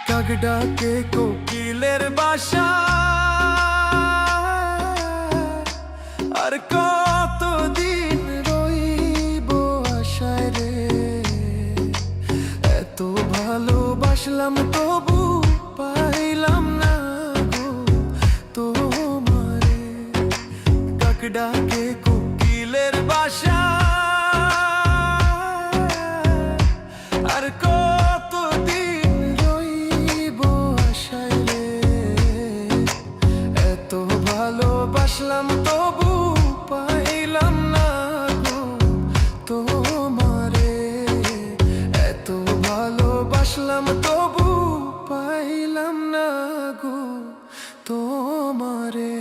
কাক ডাকে কোকিলের বাসা, আর কতদিন রইব আশায় রে। এত ভালোবাসলাম তবু পাইলাম না গো তোমারে। কাক ডাকে কোকিলের বাসা, আর কতদিন রইব আশায় রে। এত ভালোবাসলাম তবু পাইলাম না গো তোমারে। এত ভালোবাসলাম তবু পাইলাম না গো তোমারে।